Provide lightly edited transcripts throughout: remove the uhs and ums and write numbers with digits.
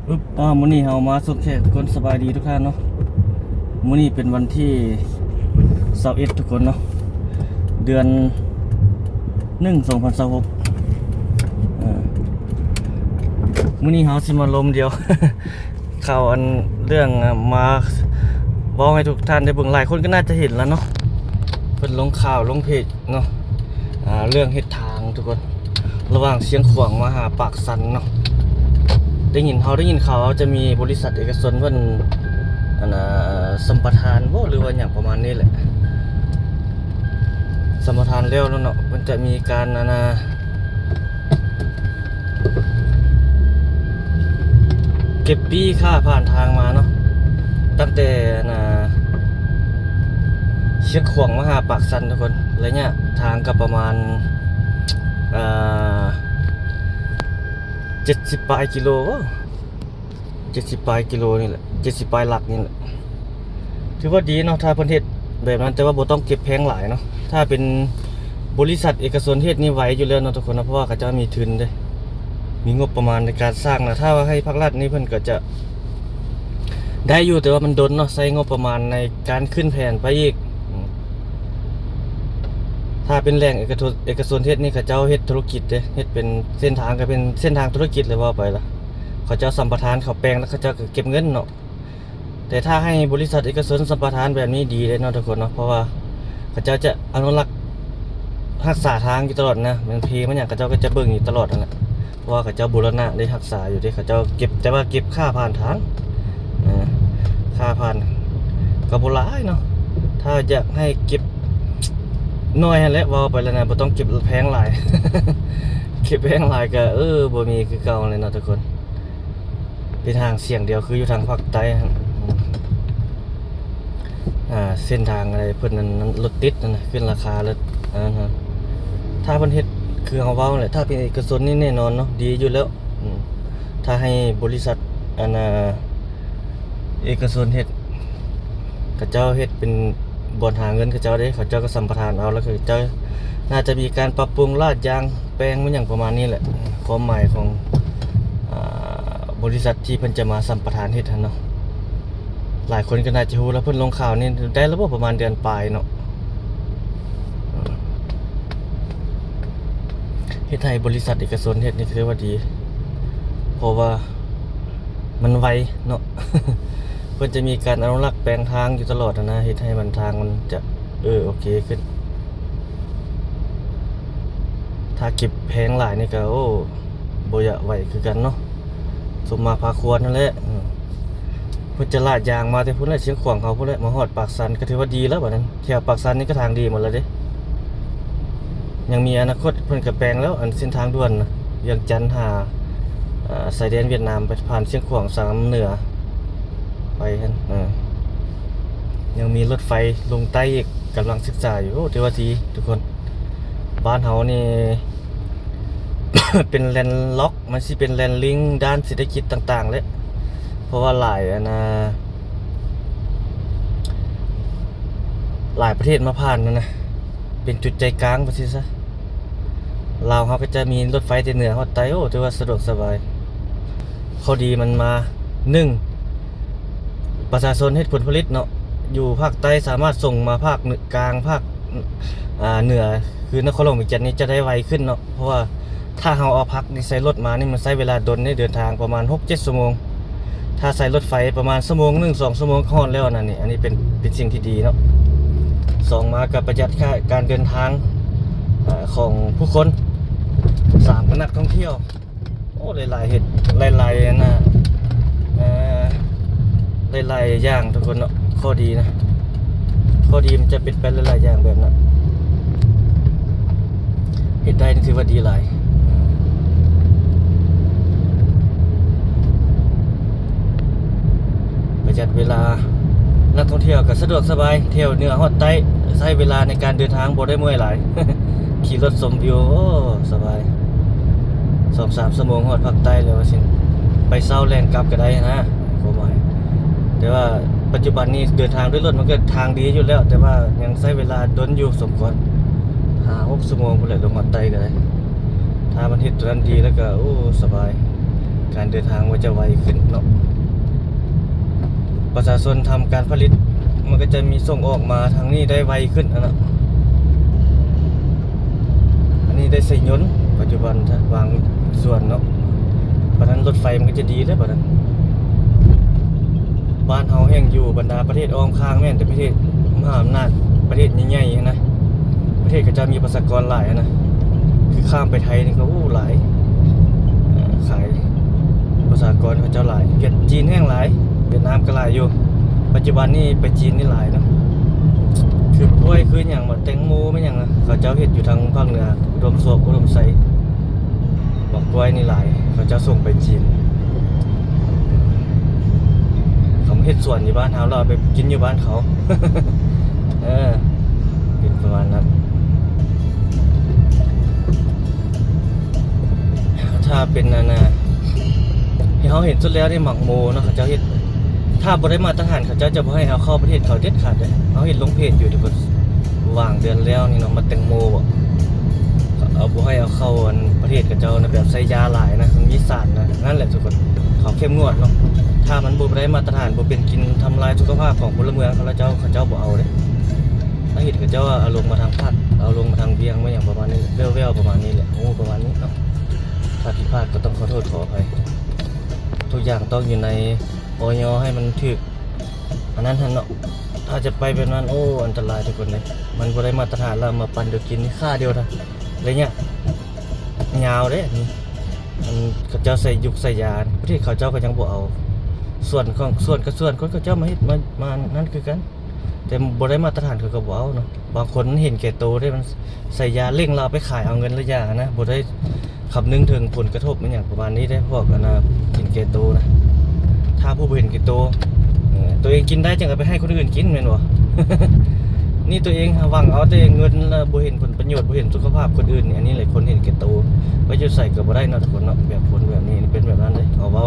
มื้อนี้เฮามาสุดแขกทุกคนสบายดีทุกท่านเนาะมื้อนี้เป็นวันที่21ทุกคนเนาะเดือน1 2026มื้อนี้เฮาสิมาลมเดียว ข่าวอันเรื่องมาเว้าให้ทุกท่านได้เบิ่งหลายคนก็น่าจะเห็นแล้วเนาะเพิ่นลงข่าวลงเพจเนาะเรื่องเฮ็ดทางทุกคนระหว่างเชียงขวางมาหาปากสันเนาะได้ยินข่าวจะมีบริษัทเอกชนเพิ่นสัมปทานบ่หรือว่าอย่างประมาณนี้แหละสัมปทานแล้วเนาะมันจะมีการเก็บปี้ค่าผ่านทางมาเนาะตั้งแต่เชียงขวางมาหาปากสันทุกคนระยะทางก็ประมาณ70 ปลายกิโล70 ปลายกิโลนี่แหละ70 ปลายหลักนี่แหละถือว่าดีเนาะถ้าเพิ่นเฮ็ดแบบนั้นแต่ว่าบ่ต้องเก็บแพงหลายเนาะถ้าเป็นบริษัทเอกชนเฮ็ดนี่ไหวอยู่แล้วเนาะทุกคนนะเพราะว่าเขาจะมีทุนเด้มีงบประมาณในการสร้างนะถ้าว่าให้ภาครัฐนี่เพิ่นก็จะได้อยู่แต่ว่ามันดนเนาะใช้งบประมาณในการขึ้นแผนไปอีกถ้าเป็นแหล่งเอกชนเฮ็ดนี่เขาเจ้าเฮ็ดธุรกิจเด้เฮ็ดเป็นเส้นทางก็เป็นเส้นทางธุรกิจเลยว่าไปล่ะเขาเจ้าสัมปทานเขาแปลงแล้วเขาเจ้าก็เก็บเงินเนาะแต่ถ้าให้บริษัทเอกชนสัมปทานแบบนี้ดีเลยเนาะทุกคนเนาะเพราะว่าเขาเจ้าจะอนุรักษ์รักษาทางอยู่ตลอดนะบางทีมันอย่างเขาเจ้าก็จะเบิ่งอยู่ตลอดนั่นแหละเพราะว่าเขาเจ้าบูรณะได้รักษาอยู่ที่เขาเจ้าเก็บแต่ว่าเก็บค่าผ่านทางค่าผ่านก็บ่หลายเนาะถ้าอยากให้เก็บน้อยแหละว่าไปแล้วนะบ่ต้องเก็บแพงหลาย เก็บแพงหลายก็บ่มีคือเก่าเลยเนาะทุกคนเป็นทางเสี่ยงเดียวคืออยู่ทางภาคใต้เส้นทางอะไรเพิ่นนั้นรถติดนั่นน่ะขึ้นราคาแล้วถ้าเพิ่นเฮ็ดคือเฮาเว้าแหละถ้าเป็นเอกชนนี่แน่นอนเนาะดีอยู่แล้วถ้าให้บริษัทเอกชนเฮ็ดเขาเจ้าเฮ็ดเป็นบ่อนหาเงินเขาเจ้าเด้เขาเจ้าก็สัมปทานเอาแล้วคือเจ้าน่าจะมีการปรับปรุงลาดยางแปลงมันอย่างประมาณนี้แหละความหมายของบริษัทที่เพิ่นจะมาสัมปทานเฮ็ดเนาะหลายคนก็น่าจะรู้แล้วเพิ่นลงข่าวนี่ได้แล้วบ่ประมาณเดือนปลายเนาะเฮ็ดให้บริษัทเอกชนเฮ็ดนี่ถือว่าดีเพราะว่ามันไวเนาะ เพิ่นจะมีการอนุรักษ์แปลงทางอยู่ตลอดนะเฮ็ดให้มันทางมันจะโอเคขึ้นถ้าเก็บแพงหลายนี่ก็บ่อยากไหวคือกันเนาะสมมาพาควรนั่นแหละเพิ่นจะลาดยางมาแต่พุ่นแหละเชียงขวางเขาพุ่นแหละมาฮอดปากสันก็ถือว่าดีแล้วบัดนั้นแถวปากสันนี่ก็ทางดีหมดแล้วเด้ยังมีอนาคตเพิ่นก็แปลงแล้วอันเส้นทางด่วนนะเวียงจันทน์หาสายแดนเวียดนามไปผ่านเชียงขวางสามเหนือไปหั่นยังมีรถไฟลงใต้อีกกำลังศึกษาอยู่ถือว่าดีทุกคนบ้านเฮานี่ เป็นแลนด์ล็อกมันสิเป็นแลนด์ลิงก์ด้านเศรษฐกิจต่างๆเลยเพราะว่าหลายหลายประเทศมาผ่านนั่นนะเป็นจุดใจกลางว่าซี่ซะลาวเฮาก็จะมีรถไฟแต่เหนือฮอดใต้ถือว่าสะดวกสบายข้อดีมันมา1ประชาชนเฮ็ดผลผลิตเนาะอยู่ภาคใต้สามารถส่งมาภาคกลางภาคเหนือคือนครหลวงเวียงจันทน์นี่จะได้ไวขึ้นเนาะเพราะว่าถ้าเฮาเอาพักนี่ใส่รถมานี่มันใช้เวลาดนในเดินทางประมาณ 6-7 ชั่วโมงถ้าใส่รถไฟประมาณชั่วโมง1-2 ชั่วโมงก็ฮอดแล้วนั่นนี่อันนี้เป็นสิ่งที่ดีเนาะ2มาก็ประหยัดค่าการเดินทางของผู้คน3ก็นักท่องเที่ยวหลายๆเฮ็ดหลายๆนะหลายๆอย่างทุกคนเนาะข้อดีนะข้อดีมันจะเป็นไปหลายๆอย่างแบบนั้นเฮ็ดได้นี่ถือว่าดีหลายประหยัดเวลานักท่องเที่ยวก็สะดวกสบายเที่ยวเหนือฮอดใต้ใช้เวลาในการเดินทางบ่ได้เมื่อยหลาย ขี่รถชมวิวสบาย 2-3 ชั่วโมงฮอดภาคใต้แล้วว่าซั่นไปเช้าแล่นกลับก็ได้นะความหมายแต่ว่าปัจจุบันนี้เดินทางด้วยรถมันก็ทางดีอยู่แล้วแต่ว่ายังใช้เวลาดนอยู่สมควร5-6 ชั่วโมงพุ่นแหละลงฮอดใต้ก็ได้ถ้ามันเฮ็ดตัวนั้นดีแล้วก็สบาย การเดินทางมันจะไวขึ้นเนาะประชาชนทำการผลิตมันก็จะมีส่งออกมาทางนี้ได้ไวขึ้นนะอันนี้ได้ใส่ยนต์ปัจจุบันถ้าวางส่วนเนาะเพราะนั้นรถไฟมันก็จะดีแล้วเพราะนั้นบ้านเฮาแห่งอยู่บรรดาประเทศอ้อมข้างแม่นแต่ประเทศมหาอำนาจประเทศใหญ่ๆนะประเทศก็จะมีประชากรหลายนะคือข้ามไปไทยนี่ก็หลายขายประชากรเขาเจ้าหลายเวียดจีนแห้งหลายเวียดนามก็หลายอยู่ปัจจุบันนี้ไปจีนนี่หลายเนาะคือกล้วยคืออย่างว่าแตงโมไม่อย่างนะเขาเจ้าเฮ็ดอยู่ทางภาคเหนืออุดมสมอุดมไซบอกกล้วยนี่หลายเขาเจ้าส่งไปจีนเขาเฮ็ดสวนอยู่บ้านเฮาเราไปกินอยู่บ้านเขา เป็นประมาณนั้นถ้าเป็นนาที่เขาเห็นสุดแล้วที่หมักโมเนาะเขาเจ้าเฮ็ดถ้าบ่ได้มาตรฐานเขาเจ้าจะบ่ให้เอาเข้าประเทศเขาเด็ดขาดเลยเขาเห็นลงเพจอยู่ทุกคนวางเดือนแล้วนี่เนาะมาแตงโมบ่เอาบ่ให้เอาเข้าประเทศเขาเจ้านะแบบใส่ยาหลายนะมันมีสารนะนั่นแหละทุกคนเขาเข้มงวดเนาะถ้ามันบ่ได้มาตรฐานบ่เป็นกินทำลายสุขภาพของพลเมืองเขาเจ้าบ่เอาเด้ถ้าเห็นเขาเจ้าเอาลงมาทางภาคเอาลงมาทางเวียงมาอย่างประมาณนี้แว่วๆประมาณนี้แหละโอ้ประมาณนี้เนาะถ้าผิดพลาดก็ต้องขอโทษขออภัยทุกอย่างต้องอยู่ในอย.ให้มันถูกอันนั้นเนาะถ้าจะไปแบบนั้นโอ้อันตรายทุกคนเลยมันบ่ได้มาตรฐานแล้วมาปั่นเดี๋ยวกินนี่ค่าเดียวนะอะไรเงี้ยยาวเด้นี่มันเขาเจ้าใส่ยุกใส่ยาประเทศเขาเจ้าก็ยังบ่เอาส่วนของส่วนกับส่วนคนเขาเจ้ามาเฮ็ดมานั่นคือกันแต่บ่ได้มาตรฐานเขาก็บ่เอาเนาะบางคนเห็นแก่โตได้มันใส่ยาเร่งเราไปขายเอาเงินระยะนะบ่ได้คำนึงถึงผลกระทบมันอย่างประมาณนี้ได้พวกนะเห็นแก่โตนะถ้าผู้เห็นแก่โตตัวเองกินได้จังก็ไปให้คนอื่นกินแม่นบ่ นี่ตัวเองหวังเอาแต่เงินแล้วบ่เห็นผลประโยชน์บ่เห็นสุขภาพคนอื่นนี่อันนี้แหละคนเห็นแก่โตไปจะใส่ก็บ่ได้เนาะทุกคนเนาะแบบคนแบบนี้เป็นแบบนั้นเลยเอาเว้า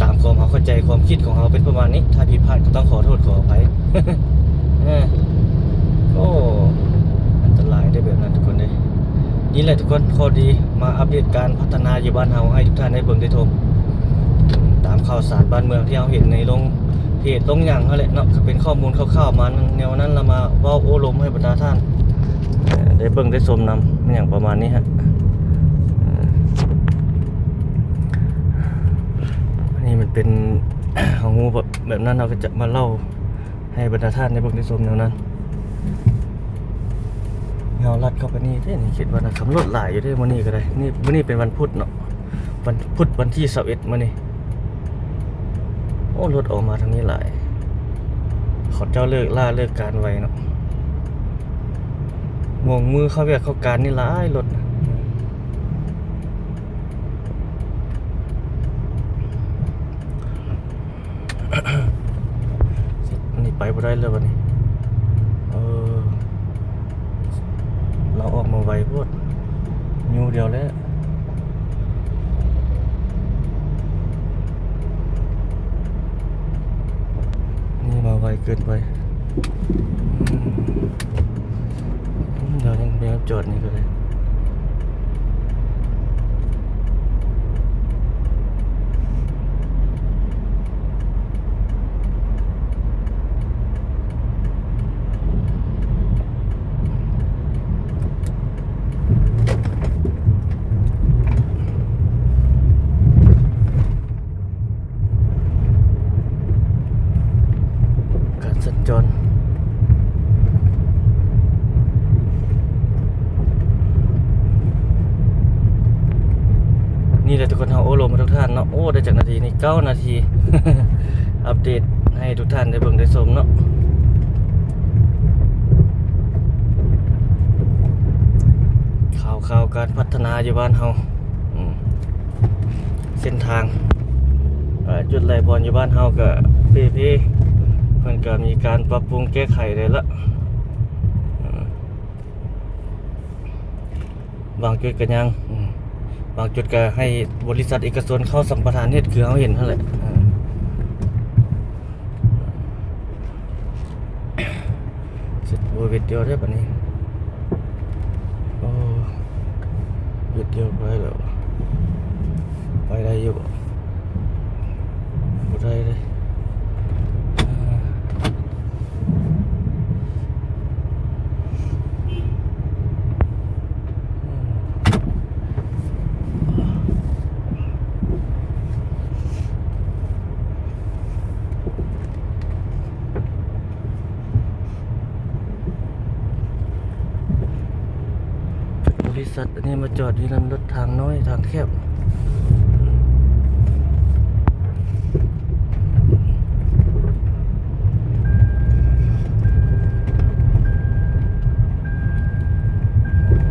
ตามความเข้าใจความคิดของเราเป็นประมาณนี้ถ้าผิดพลาดก็ต้องขอโทษขออภัย โอ้อันตรายได้แบบนั้นทุกคนเลยนี่แหละทุกคนข้อดีมาอัปเดตการพัฒนาอยู่บ้านเฮาให้ทุกท่านได้เบิ่งได้ชมตามข่าวสารบ้านเมืองที่เราเห็นในลงเพจลงอย่างนั่นแหละเนาะก็เป็นข้อมูลคร่าวๆมาแนวนั้นเรามาเว้าโอ้ลมให้บรรดาท่านได้เบิ่งได้ชมนำอย่างประมาณนี้ฮะอันนี้มันเป็นของงูแบบนั้นเราก็จะมาเล่าให้บรรดาท่านได้เบิ่งได้ชมแนวนั้นเงาลัดเข้าไปนี่ได้นี่คิดว่านะคำรถหลายอยู่ได้มื้อนี้ก็ได้นี่มื้อนี้เป็นวันพุธเนาะวันพุธวันที่21มื้อนี้โอ้รถออกมาทางนี้หลายขอเจ้าเลิกเลิกการไว้เนาะงงมือเข้าเวียกเข้าการนี่หลายรถนี่ไปบ่ได้เลยวันนี้เราออกมาไวโพดยูเดียวแล้วนี่มาไวเกินไปเดี๋ยวยังไม่จอดนี่ก็เลยจนนี่แหละทุกคนเฮาโอ้ลมมาทุกท่านเนาะโอ้ได้จากนาทีนี้9 นาที อัปเดตให้ทุกท่านได้เบิ่งได้ชมเนาะข่าวการพัฒนาอยู่บ้านเฮาเส้นทางจุดไหลบอลอยู่บ้านเฮาก็เพ่มันก็มีการปรับปรุงแก้ไขได้ละบางจุดก็ยังบางจุดก็ให้บริษัทเอกชนเข้าสัมปทานเฮ็ดคือเขาเห็นนั่นแหละเสร็จเวทเดียวได้ปะนี้โอ้เวทเดียวไปแล้วไปได้อยู่ ษัทอันนี้มาจอดอยู่นั่นรถทางน้อยทางแคบ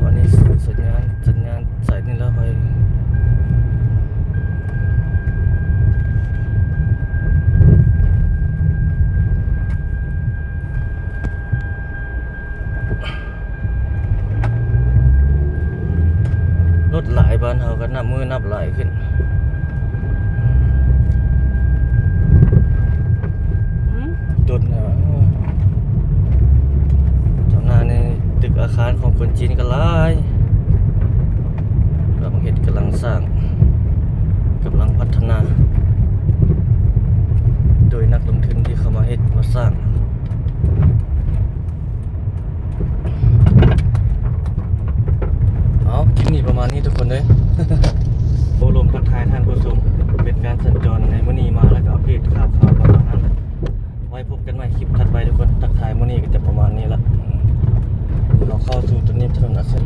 อันนี้สัญญาณสายนี่แล้วค่อยรถหลายบ้านเฮาก็นับมือนับหลายขึ้นดุดนะเจ้าหน้าในตึกอาคารของคนจีนก็หลายกำลังเฮ็ดกำลังสร้างกำลังพัฒนา โดยนักลงทุนที่เข้ามาเฮ็ดมาสร้างเอาคลิปนี้ประมาณนี้ทุกคนเลย โอลมทักทายท่านผู้ชมเป็นการสัญจรในมื้อนี้มาแล้วก็อัปเดตข่าวประมาณนั้นแหละไว้พบกันใหม่คลิปถัดไปทุกคนทักทายมื้อนี้ก็จะประมาณนี้ละเราเข้าสู่ถนนอัศด